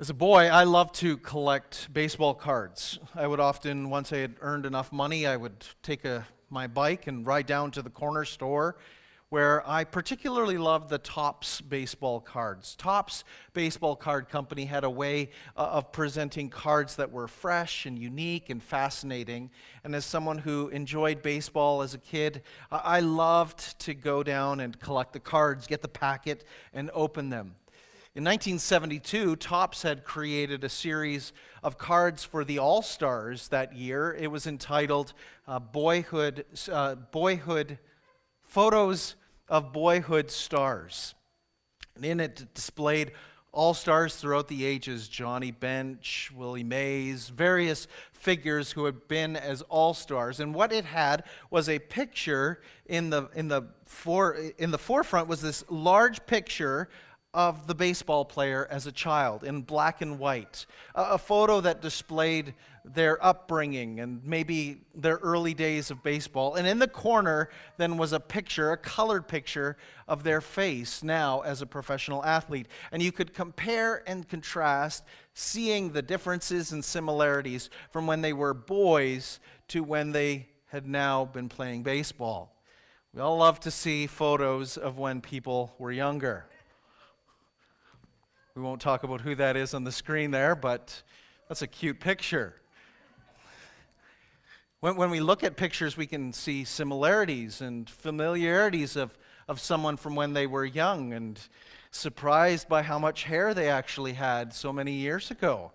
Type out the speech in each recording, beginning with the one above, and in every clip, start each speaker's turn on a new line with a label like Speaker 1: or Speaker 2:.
Speaker 1: As a boy, I loved to collect baseball cards. I would often, once I had earned enough money, I would take my bike and ride down to the corner store where I particularly loved the Topps baseball cards. Topps Baseball Card Company had a way of presenting cards that were fresh and unique and fascinating. And as someone who enjoyed baseball as a kid, I loved to go down and collect the cards, get the packet, and open them. In 1972, Topps had created a series of cards for the All-Stars that year. It was entitled Boyhood Photos of Boyhood Stars. And in it displayed All-Stars throughout the ages: Johnny Bench, Willie Mays, various figures who had been as All-Stars. And what it had was a picture in the forefront was this large picture of the baseball player as a child in black and white, a photo that displayed their upbringing and maybe their early days of baseball. And in the corner then was a picture, a colored picture of their face now as a professional athlete. And you could compare and contrast, seeing the differences and similarities from when they were boys to when they had now been playing baseball. We all love to see photos of when people were younger. We won't talk about who that is on the screen there, but that's a cute picture. When we look at pictures, we can see similarities and familiarities of someone from when they were young, and surprised by how much hair they actually had so many years ago.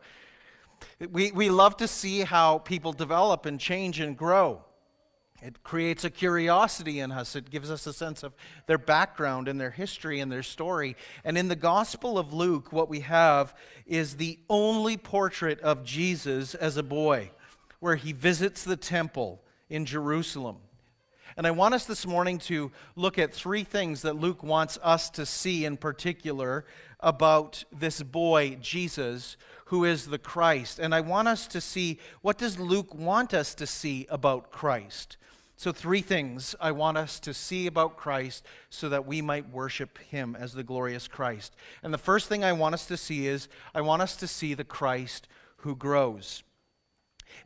Speaker 1: We love to see how people develop and change and grow. It creates a curiosity in us. It gives us a sense of their background and their history and their story. And in the Gospel of Luke, what we have is the only portrait of Jesus as a boy, where he visits the temple in Jerusalem. And I want us this morning to look at three things that Luke wants us to see in particular about this boy, Jesus, who is the Christ. And I want us to see, what does Luke want us to see about Christ? So three things I want us to see about Christ so that we might worship him as the glorious Christ. And the first thing I want us to see is, I want us to see the Christ who grows.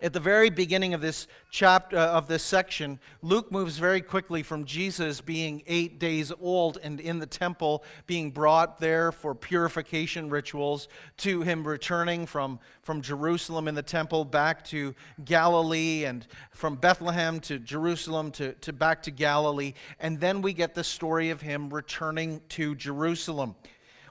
Speaker 1: At the very beginning of this chapter, of this section, Luke moves very quickly from Jesus being 8 days old and in the temple, being brought there for purification rituals, to him returning from Jerusalem in the temple back to Galilee, and from Bethlehem to Jerusalem to back to Galilee. And then we get the story of him returning to Jerusalem.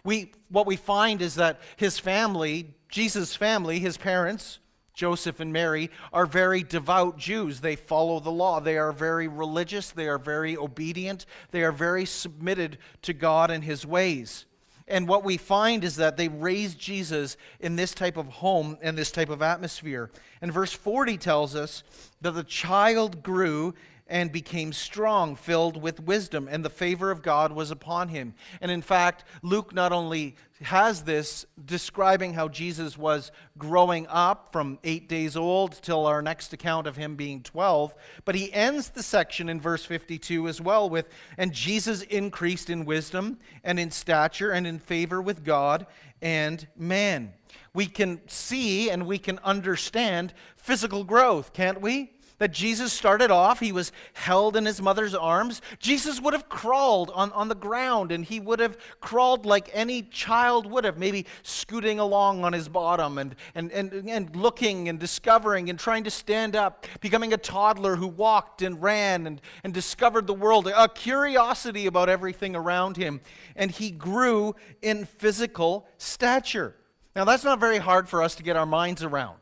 Speaker 1: What we find is that his family, Jesus' family, his parents, Joseph and Mary, are very devout Jews. They follow the law. They are very religious. They are very obedient. They are very submitted to God and his ways. And what we find is that they raised Jesus in this type of home and this type of atmosphere. And verse 40 tells us that the child grew and became strong, filled with wisdom, and the favor of God was upon him. And in fact, Luke not only has this describing how Jesus was growing up from 8 days old till our next account of him being 12, but he ends the section in verse 52 as well with, and Jesus increased in wisdom and in stature and in favor with God and man. We can see and we can understand physical growth, can't we? That Jesus started off, he was held in his mother's arms. Jesus would have crawled on the ground, and he would have crawled like any child would have, maybe scooting along on his bottom and looking and discovering and trying to stand up, becoming a toddler who walked and ran and discovered the world, a curiosity about everything around him. And he grew in physical stature. Now, that's not very hard for us to get our minds around.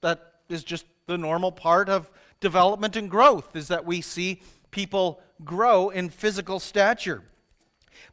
Speaker 1: That is just the normal part of development and growth, is that we see people grow in physical stature.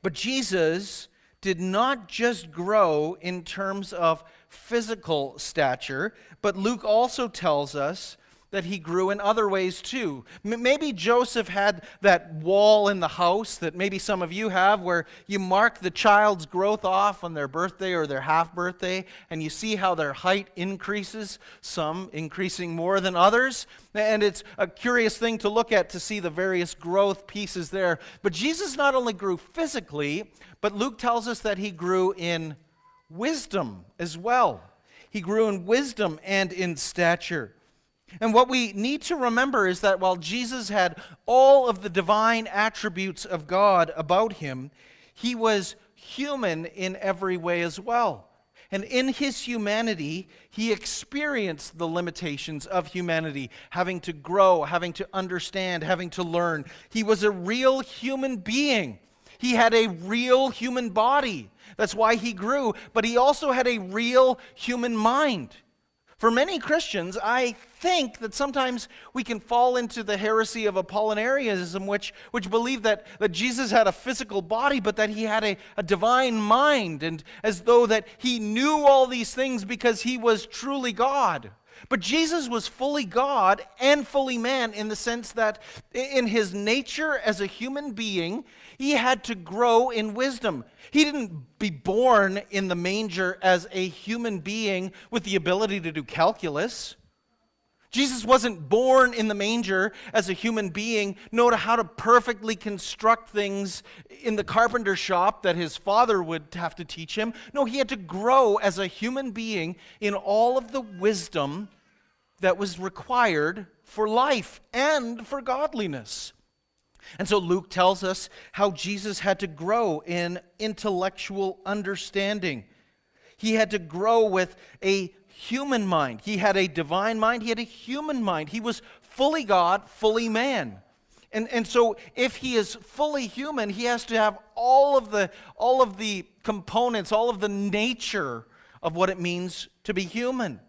Speaker 1: But Jesus did not just grow in terms of physical stature, but Luke also tells us that he grew in other ways too. Maybe Joseph had that wall in the house that maybe some of you have, where you mark the child's growth off on their birthday or their half birthday, and you see how their height increases, some increasing more than others. And it's a curious thing to look at, to see the various growth pieces there. But Jesus not only grew physically, but Luke tells us that he grew in wisdom as well. He grew in wisdom and in stature. And what we need to remember is that while Jesus had all of the divine attributes of God about him, he was human in every way as well. And in his humanity, he experienced the limitations of humanity, having to grow, having to understand, having to learn. He was a real human being. He had a real human body. That's why he grew. But he also had a real human mind. For many Christians, I think that sometimes we can fall into the heresy of Apollinarianism, which believe that Jesus had a physical body, but that he had a divine mind, and as though that he knew all these things because he was truly God. But Jesus was fully God and fully man in the sense that in his nature as a human being, he had to grow in wisdom. He didn't be born in the manger as a human being with the ability to do calculus. Jesus wasn't born in the manger as a human being, know how to perfectly construct things in the carpenter shop that his father would have to teach him. No, he had to grow as a human being in all of the wisdom that was required for life and for godliness. And so Luke tells us how Jesus had to grow in intellectual understanding. He had to grow with a human mind. He had a divine mind. He had a human mind. He was fully God, fully man. And so if he is fully human, he has to have all of the components, all of the nature of what it means to be human.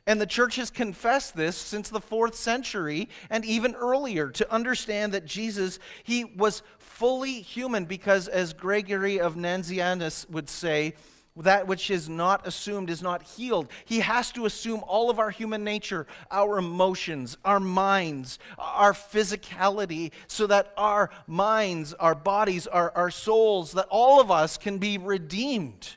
Speaker 1: And the church has confessed this since the 4th century and even earlier, to understand that Jesus, he was fully human, because as Gregory of Nazianzus would say, that which is not assumed is not healed. He has to assume all of our human nature, our emotions, our minds, our physicality, so that our minds, our bodies, our souls, that all of us can be redeemed.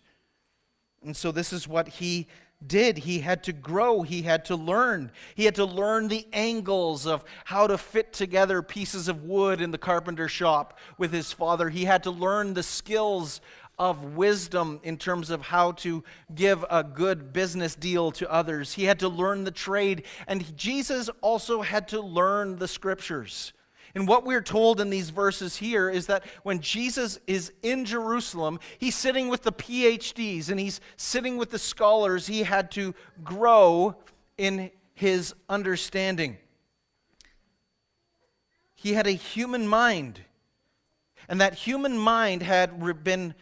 Speaker 1: And so this is what he did. He had to grow. He had to learn. He had to learn the angles of how to fit together pieces of wood in the carpenter shop with his father. He had to learn the skills of wisdom in terms of how to give a good business deal to others. He had to learn the trade. And Jesus also had to learn the scriptures. And what we're told in these verses here is that when Jesus is in Jerusalem, he's sitting with the PhDs and he's sitting with the scholars. He had to grow in his understanding. He had a human mind. And that human mind had been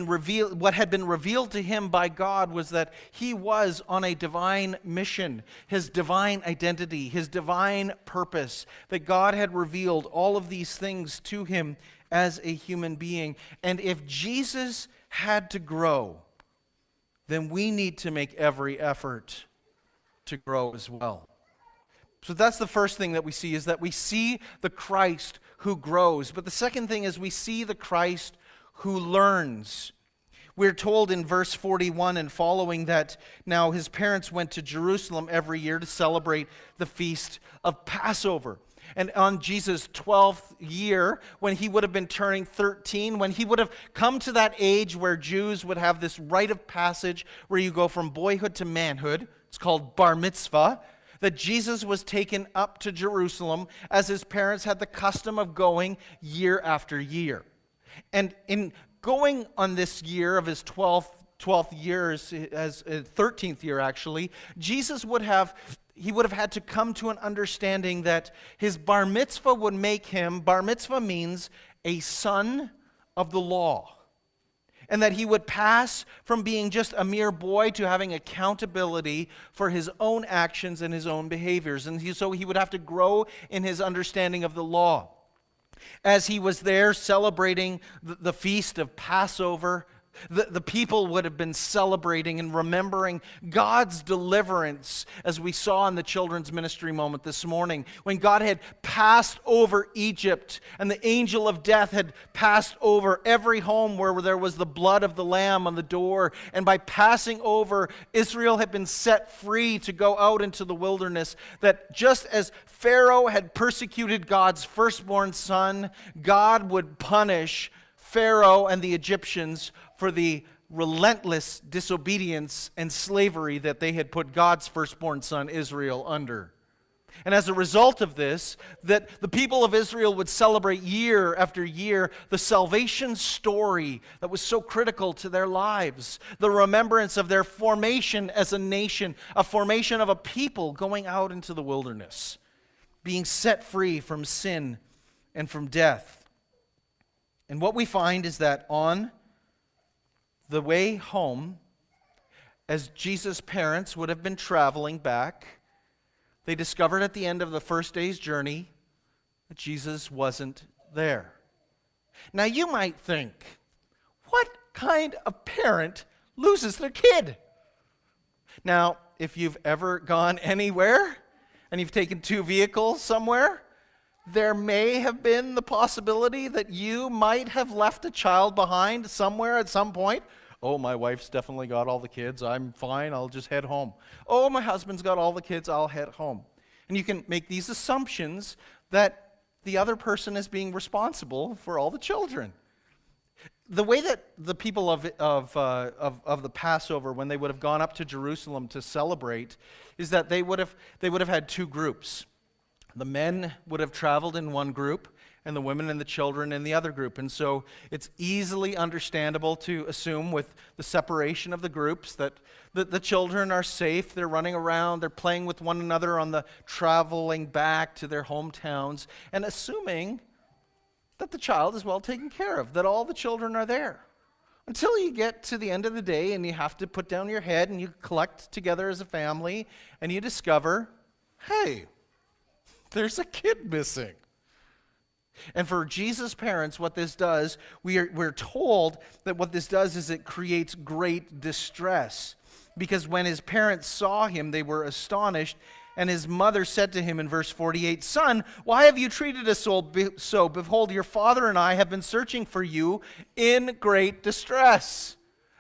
Speaker 1: revealed. What had been revealed to him by God was that he was on a divine mission, his divine identity, his divine purpose, that God had revealed all of these things to him as a human being. And if Jesus had to grow, then we need to make every effort to grow as well. So that's the first thing that we see, is that we see the Christ who grows. But the second thing is we see the Christ who learns. We're told in verse 41 and following that now his parents went to Jerusalem every year to celebrate the feast of Passover. And on Jesus' 12th year, when he would have been turning 13, when he would have come to that age where Jews would have this rite of passage where you go from boyhood to manhood, it's called bar mitzvah, that Jesus was taken up to Jerusalem as his parents had the custom of going year after year. And in going on this year of his 12th year, as 13th year actually, Jesus would have had to come to an understanding that his bar mitzvah would make him, bar mitzvah means a son of the law. And that he would pass from being just a mere boy to having accountability for his own actions and his own behaviors. And so he would have to grow in his understanding of the law. As he was there celebrating the feast of Passover, the people would have been celebrating and remembering God's deliverance, as we saw in the children's ministry moment this morning, when God had passed over Egypt and the angel of death had passed over every home where there was the blood of the lamb on the door. And by passing over, Israel had been set free to go out into the wilderness. That just as Pharaoh had persecuted God's firstborn son, God would punish Pharaoh and the Egyptians for the relentless disobedience and slavery that they had put God's firstborn son Israel under. And as a result of this, that the people of Israel would celebrate year after year the salvation story that was so critical to their lives, the remembrance of their formation as a nation, a formation of a people going out into the wilderness, being set free from sin and from death. And what we find is that on the way home, as Jesus' parents would have been traveling back, they discovered at the end of the first day's journey that Jesus wasn't there. Now you might think, what kind of parent loses their kid? Now, if you've ever gone anywhere and you've taken two vehicles somewhere, there may have been the possibility that you might have left a child behind somewhere at some point. Oh, my wife's definitely got all the kids. I'm fine. I'll just head home. Oh, my husband's got all the kids. I'll head home. And you can make these assumptions that the other person is being responsible for all the children. The way that the people of the Passover, when they would have gone up to Jerusalem to celebrate, is that they would have had two groups. The men would have traveled in one group, and the women and the children in the other group. And so it's easily understandable to assume with the separation of the groups that the children are safe, they're running around, they're playing with one another on the traveling back to their hometowns, and assuming that the child is well taken care of, that all the children are there. Until you get to the end of the day and you have to put down your head and you collect together as a family and you discover, hey, there's a kid missing. And for Jesus' parents, what this does, we're told that what this does is it creates great distress. Because when his parents saw him, they were astonished. And his mother said to him in verse 48, "Son, why have you treated us so? Behold, your father and I have been searching for you in great distress."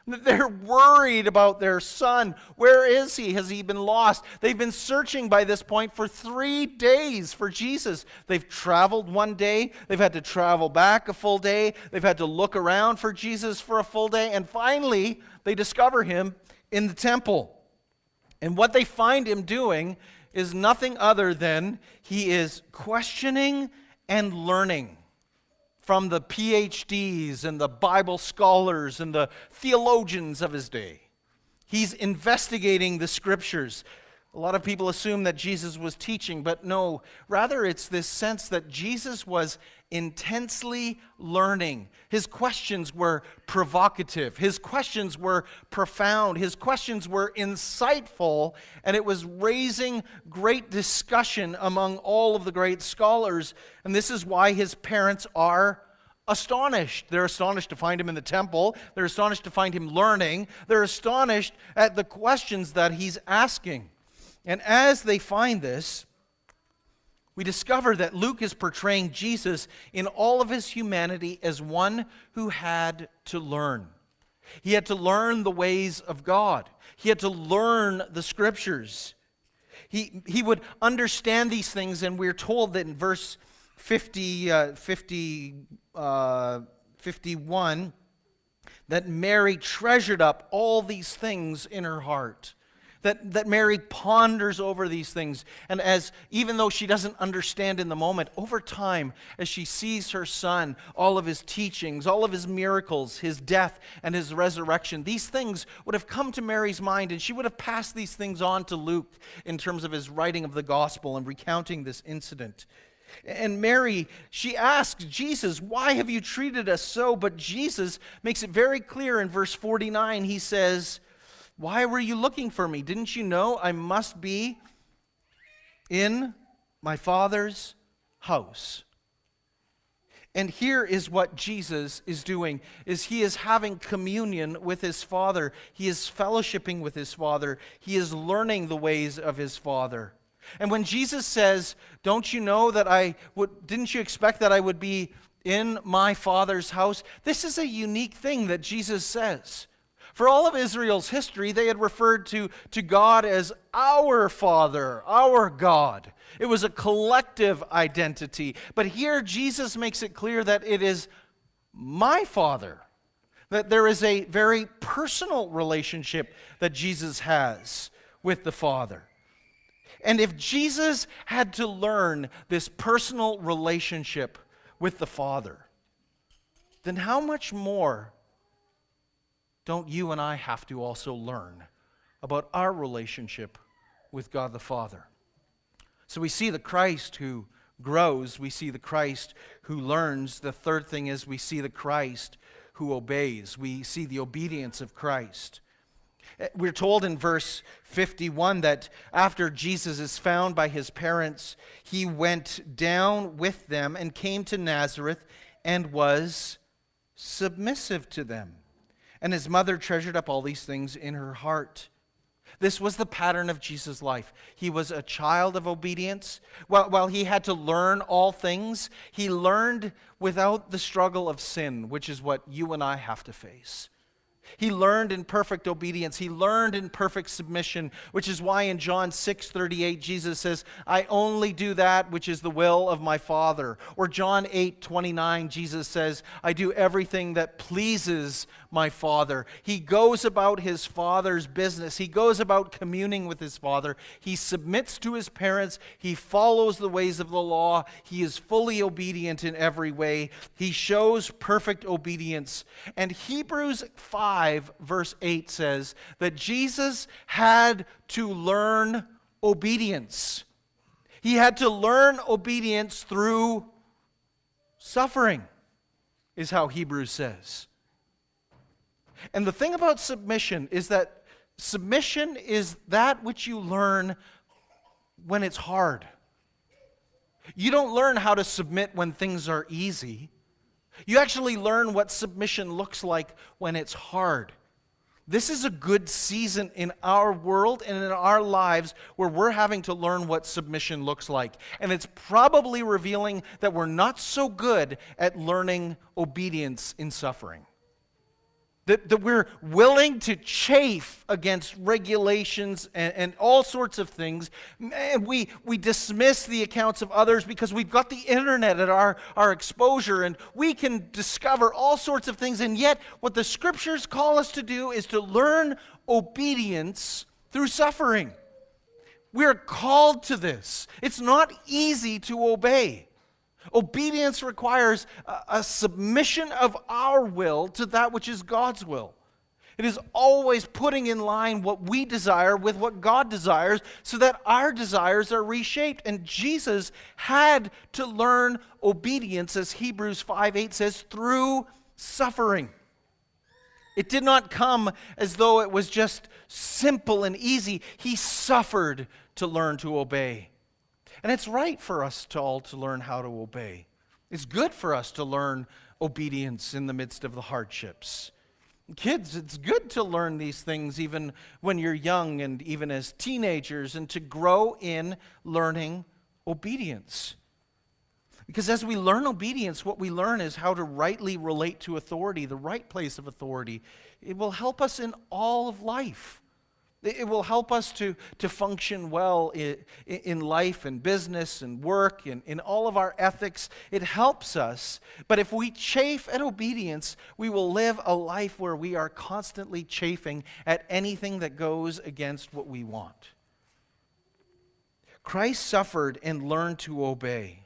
Speaker 1: They're worried about their son. Where is he? Has he been lost? They've been searching by this point for 3 days for Jesus. They've traveled one day. They've had to travel back a full day. They've had to look around for Jesus for a full day. And finally, they discover him in the temple. And what they find him doing is nothing other than he is questioning and learning from the PhDs and the Bible scholars and the theologians of his day. He's investigating the scriptures. A lot of people assume that Jesus was teaching, but no, rather it's this sense that Jesus was intensely learning. His questions were provocative. His questions were profound. His questions were insightful, and it was raising great discussion among all of the great scholars. And this is why his parents are astonished. They're astonished to find him in the temple. They're astonished to find him learning. They're astonished at the questions that he's asking. And as they find this, we discover that Luke is portraying Jesus in all of his humanity as one who had to learn. He had to learn the ways of God. He had to learn the scriptures. He would understand these things, and we're told that in verse 51, that Mary treasured up all these things in her heart. That Mary ponders over these things. And even though she doesn't understand in the moment, over time, as she sees her son, all of his teachings, all of his miracles, his death and his resurrection, these things would have come to Mary's mind, and she would have passed these things on to Luke in terms of his writing of the gospel and recounting this incident. And Mary, she asks Jesus, "Why have you treated us so?" But Jesus makes it very clear in verse 49. He says, "Why were you looking for me? Didn't you know I must be in my Father's house?" And here is what Jesus is doing, is he is having communion with his Father. He is fellowshipping with his Father. He is learning the ways of his Father. And when Jesus says, "Don't you know that didn't you expect that I would be in my Father's house?" This is a unique thing that Jesus says. For all of Israel's history, they had referred to God as our Father, our God. It was a collective identity. But here, Jesus makes it clear that it is my Father. that there is a very personal relationship that Jesus has with the Father. And if Jesus had to learn this personal relationship with the Father, then how much more don't you and I have to also learn about our relationship with God the Father? So we see the Christ who grows. We see the Christ who learns. The third thing is we see the Christ who obeys. We see the obedience of Christ. We're told in verse 51 that after Jesus is found by his parents, he went down with them and came to Nazareth and was submissive to them. And his mother treasured up all these things in her heart. This was the pattern of Jesus' life. He was a child of obedience. While he had to learn all things, he learned without the struggle of sin, which is what you and I have to face. He learned in perfect obedience. He learned in perfect submission, which is why in John 6:38, Jesus says, I only do that which is the will of my Father. Or John 8:29, Jesus says, I do everything that pleases my Father. He goes about his Father's business. He goes about communing with his Father. He submits to his parents. He follows the ways of the law. He is fully obedient in every way. He shows perfect obedience. And Hebrews 5 verse 8 says that Jesus had to learn obedience. He had to learn obedience through suffering, is how Hebrews says. And the thing about submission is that submission is that which you learn when it's hard. You don't learn how to submit when things are easy. You actually learn what submission looks like when it's hard. This is a good season in our world and in our lives where we're having to learn what submission looks like. And it's probably revealing that we're not so good at learning obedience in suffering. That we're willing to chafe against regulations and all sorts of things. And we dismiss the accounts of others because we've got the internet at our exposure, and we can discover all sorts of things. And yet, what the Scriptures call us to do is to learn obedience through suffering. We're called to this. It's not easy to obey. Obedience requires a submission of our will to that which is God's will. It is always putting in line what we desire with what God desires so that our desires are reshaped. And Jesus had to learn obedience, as Hebrews 5:8 says, through suffering. It did not come as though it was just simple and easy. He suffered to learn to obey. And it's right for us all to learn how to obey. It's good for us to learn obedience in the midst of the hardships. Kids, it's good to learn these things even when you're young and even as teenagers, and to grow in learning obedience. Because as we learn obedience, what we learn is how to rightly relate to authority, the right place of authority. It will help us in all of life. It will help us to function well in life and business and work and in all of our ethics. It helps us. But if we chafe at obedience, we will live a life where we are constantly chafing at anything that goes against what we want. Christ suffered and learned to obey.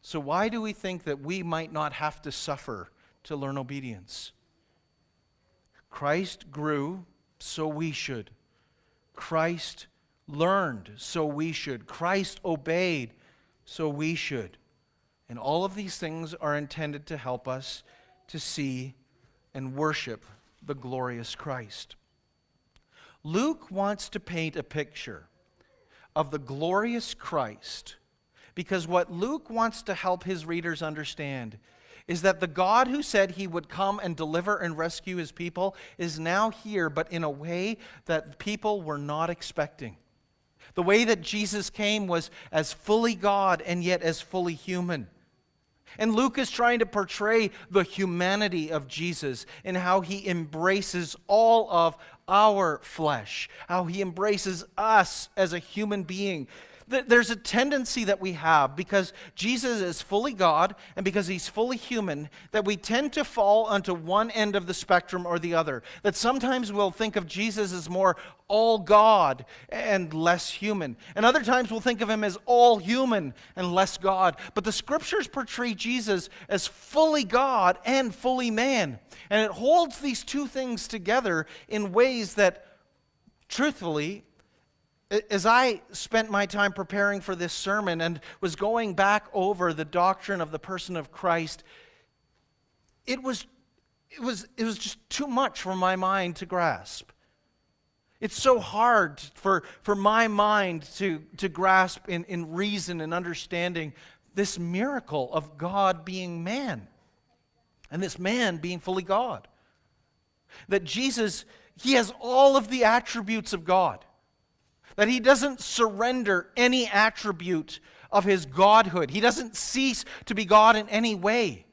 Speaker 1: So why do we think that we might not have to suffer to learn obedience? Christ grew, so we should. Christ learned, so we should. Christ obeyed, so we should. And all of these things are intended to help us to see and worship the glorious Christ. Luke wants to paint a picture of the glorious Christ, because what Luke wants to help his readers understand is that the God who said he would come and deliver and rescue his people is now here, but in a way that people were not expecting. The way that Jesus came was as fully God and yet as fully human. And Luke is trying to portray the humanity of Jesus and how he embraces all of our flesh, how he embraces us as a human being. There's a tendency that we have, because Jesus is fully God and because he's fully human, that we tend to fall onto one end of the spectrum or the other. That sometimes we'll think of Jesus as more all God and less human. And other times we'll think of him as all human and less God. But the scriptures portray Jesus as fully God and fully man. And it holds these two things together in ways that, truthfully, as I spent my time preparing for this sermon and was going back over the doctrine of the person of Christ, it was just too much for my mind to grasp. It's so hard for my mind to grasp in reason and understanding this miracle of God being man and this man being fully God. That Jesus, he has all of the attributes of God. That he doesn't surrender any attribute of his godhood. He doesn't cease to be God in any way.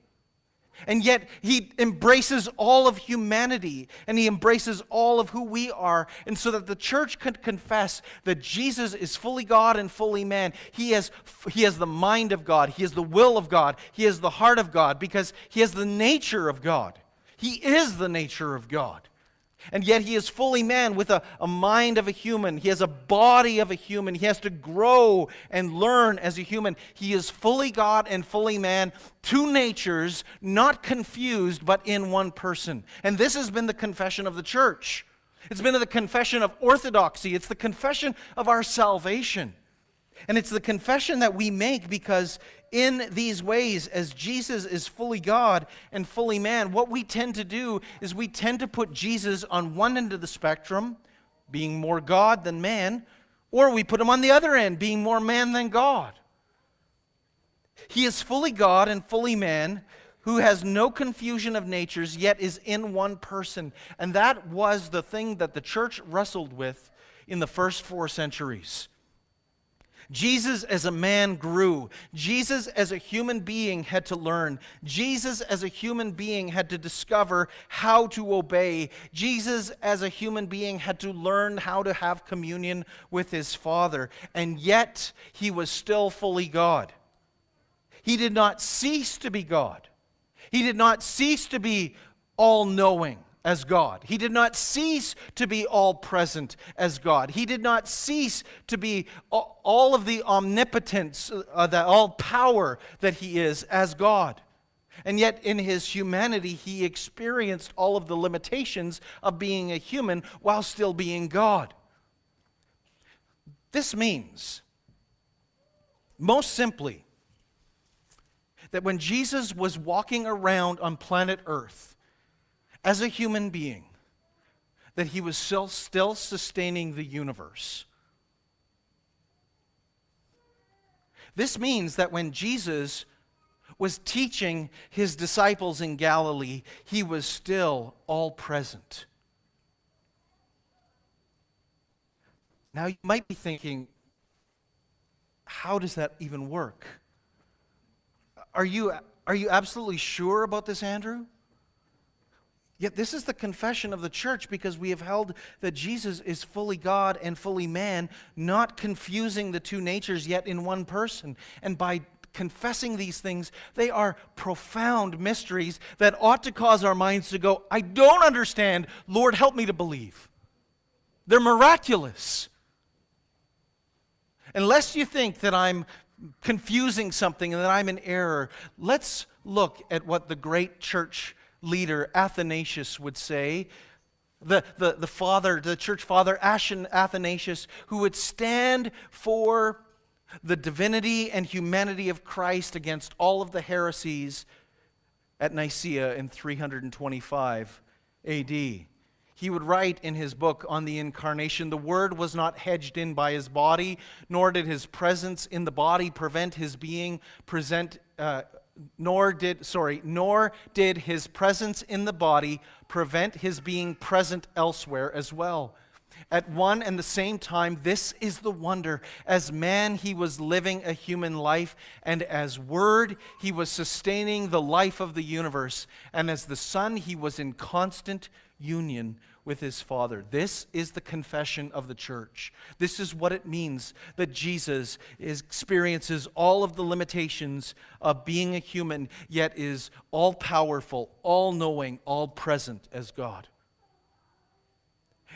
Speaker 1: And yet he embraces all of humanity, and he embraces all of who we are. And so that the church could confess that Jesus is fully God and fully man. He has the mind of God. He has the will of God. He has the heart of God, because he has the nature of God. He is the nature of God. And yet he is fully man with a mind of a human. He has a body of a human. He has to grow and learn as a human. He is fully God and fully man, two natures, not confused, but in one person. And this has been the confession of the church. It's been the confession of orthodoxy. It's the confession of our salvation. And it's the confession that we make because in these ways, as Jesus is fully God and fully man, what we tend to do is we tend to put Jesus on one end of the spectrum, being more God than man, or we put him on the other end, being more man than God. He is fully God and fully man, who has no confusion of natures, yet is in one person. And that was the thing that the church wrestled with in the first 4 centuries. Jesus as a man grew. Jesus as a human being had to learn. Jesus as a human being had to discover how to obey. Jesus as a human being had to learn how to have communion with his Father. And yet, he was still fully God. He did not cease to be God. He did not cease to be all-knowing as God. He did not cease to be all-present as God. He did not cease to be all of the omnipotence, the all-power that he is as God. And yet in his humanity, he experienced all of the limitations of being a human while still being God. This means, most simply, that when Jesus was walking around on planet Earth, as a human being, that he was still sustaining the universe. This means that when Jesus was teaching his disciples in Galilee, he was still all present. Now you might be thinking, how does that even work? Are you absolutely sure about this, Andrew? Yet this is the confession of the church, because we have held that Jesus is fully God and fully man, not confusing the two natures, yet in one person. And by confessing these things, they are profound mysteries that ought to cause our minds to go, I don't understand. Lord, help me to believe. They're miraculous. Unless you think that I'm confusing something and that I'm in error, let's look at what the great church leader Athanasius would say, the church father Athanasius, who would stand for the divinity and humanity of Christ against all of the heresies at Nicaea in 325 AD. He would write in his book on the Incarnation, the Word was not hedged in by his body, nor did his presence in the body prevent his being present. Nor did his presence in the body prevent his being present elsewhere as well. At one and the same time, this is the wonder. As man, he was living a human life, and as Word, he was sustaining the life of the universe. And as the Son, he was in constant union with his Father. This is the confession of the church. This is what it means that Jesus experiences all of the limitations of being a human, yet is all-powerful, all-knowing, all-present as God.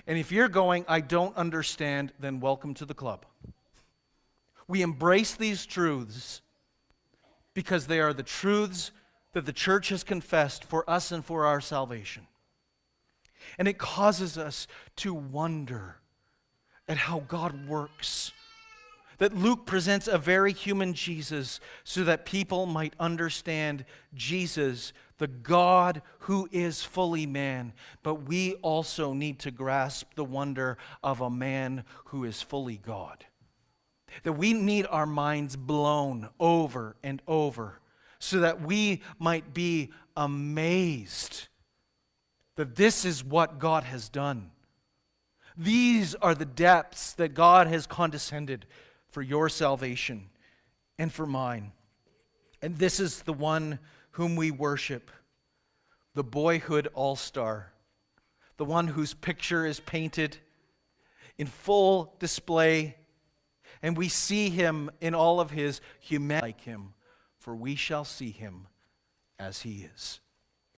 Speaker 1: And if you're going, I don't understand, then welcome to the club. We embrace these truths because they are the truths that the church has confessed for us and for our salvation. And it causes us to wonder at how God works. That Luke presents a very human Jesus so that people might understand Jesus, the God who is fully man. But we also need to grasp the wonder of a man who is fully God. That we need our minds blown over and over so that we might be amazed that this is what God has done. These are the depths that God has condescended for your salvation and for mine. And this is the one whom we worship, the boyhood all-star, the one whose picture is painted in full display, and we see him in all of his humanity like him, for we shall see him as he is.